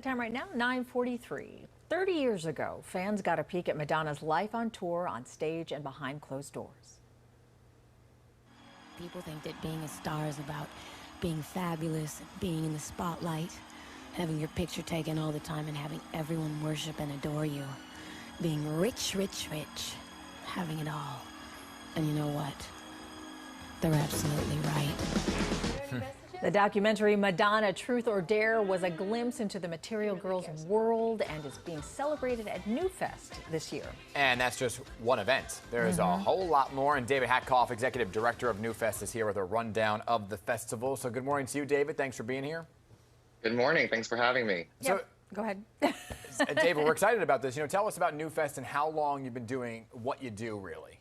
The time right now, 9:43. 30 years ago, fans got a peek at Madonna's life on tour, on stage, and behind closed doors. People think that being a star is about being fabulous, being in the spotlight, having your picture taken all the time, and having everyone worship and adore you. Being rich, rich, rich. Having it all. And you know what? They're absolutely right. The documentary Madonna, Truth or Dare was a glimpse into the Material Girl's world and is being celebrated at NewFest this year. And that's just one event. There's a whole lot more, and David Hatkoff, Executive Director of NewFest, is here with a rundown of the festival. So good morning to you, David. Thanks for being here. Good morning. Thanks for having me. So, go ahead. David, we're excited about this. Tell us about NewFest and how long you've been doing what you do, really.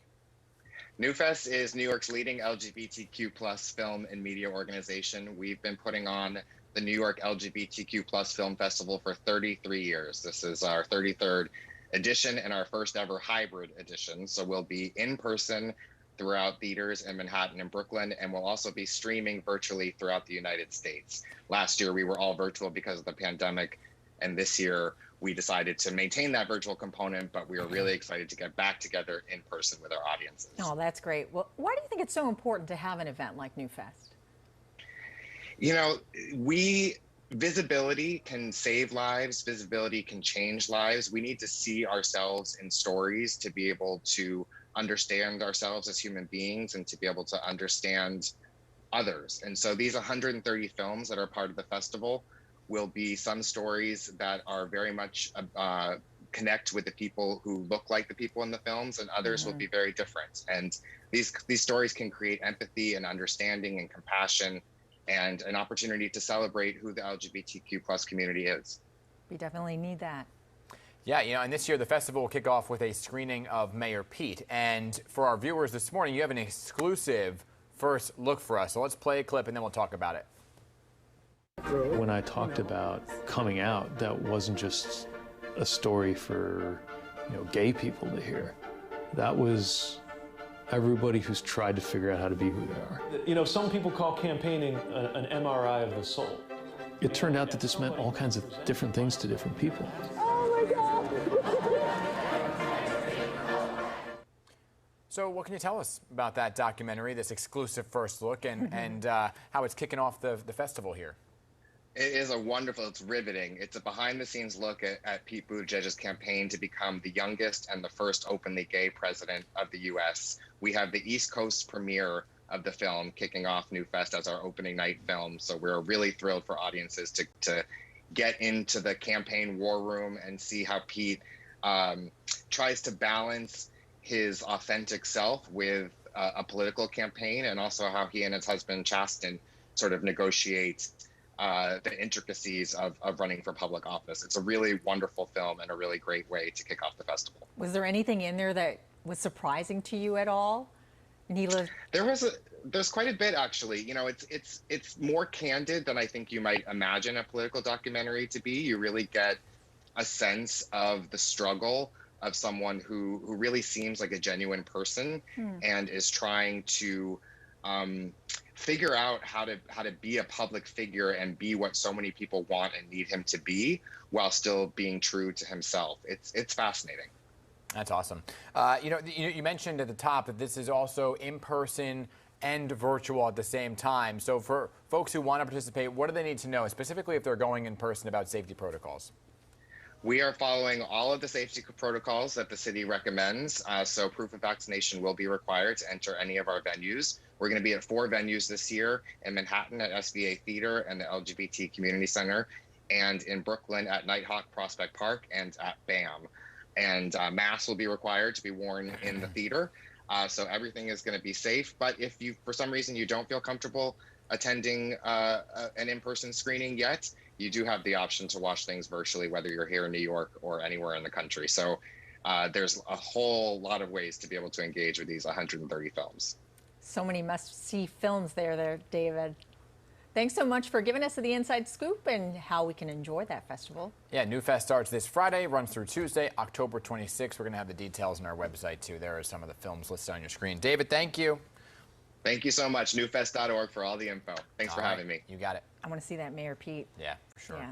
NewFest is New York's leading LGBTQ plus film and media organization. We've been putting on the New York LGBTQ plus Film Festival for 33 years. This is our 33rd edition and our first ever hybrid edition. So we'll be in person throughout theaters in Manhattan and Brooklyn, and we'll also be streaming virtually throughout the United States. Last year, we were all virtual because of the pandemic, and this year, we decided to maintain that virtual component, but we are really excited to get back together in person with our audiences. Oh, that's great. Well, why do you think it's so important to have an event like NewFest? Visibility can save lives. Visibility can change lives. We need to see ourselves in stories to be able to understand ourselves as human beings and to be able to understand others. And so these 130 films that are part of the festival will be some stories that are very much connect with the people who look like the people in the films, and others will be very different. And these stories can create empathy and understanding and compassion and an opportunity to celebrate who the LGBTQ plus community is. We definitely need that. Yeah, and this year the festival will kick off with a screening of Mayor Pete. And for our viewers this morning, you have an exclusive first look for us. So let's play a clip and then we'll talk about it. When I talked about coming out, that wasn't just a story for, gay people to hear. That was everybody who's tried to figure out how to be who they are. Some people call campaigning an MRI of the soul. It turned out that this meant all kinds of different things to different people. Oh my God! So what can you tell us about that documentary, this exclusive first look, and how it's kicking off the festival here? It is it's riveting. It's a behind-the-scenes look at Pete Buttigieg's campaign to become the youngest and the first openly gay president of the U.S. We have the East Coast premiere of the film kicking off NewFest as our opening night film. So we're really thrilled for audiences to get into the campaign war room and see how Pete tries to balance his authentic self with a political campaign, and also how he and his husband Chasten sort of negotiate the intricacies of running for public office. It's a really wonderful film and a really great way to kick off the festival. Was there anything in there that was surprising to you at all? There's quite a bit, actually. It's more candid than I think you might imagine a political documentary to be. You really get a sense of the struggle of someone who really seems like a genuine person and is trying to figure out how to be a public figure and be what so many people want and need him to be while still being true to himself. It's fascinating. That's awesome. You mentioned at the top that this is also in person and virtual at the same time. So for folks who want to participate, what do they need to know, specifically if they're going in person, about safety protocols? We are following all of the safety protocols that the city recommends. So proof of vaccination will be required to enter any of our venues. We're going to be at 4 venues this year: in Manhattan at SVA Theater and the LGBT Community Center, and in Brooklyn at Nighthawk Prospect Park and at BAM. And masks will be required to be worn in the theater. So everything is going to be safe. But if for some reason you don't feel comfortable attending an in-person screening yet, you do have the option to watch things virtually, whether you're here in New York or anywhere in the country. So there's a whole lot of ways to be able to engage with these 130 films. So many must-see films there, David. Thanks so much for giving us the inside scoop and how we can enjoy that festival. Yeah, NewFest starts this Friday, runs through Tuesday, October 26th. We're going to have the details on our website, too. There are some of the films listed on your screen. David, thank you. Thank you so much. NewFest.org for all the info. Thanks for having me. You got it. I want to see that Mayor Pete. Yeah, for sure. Yeah.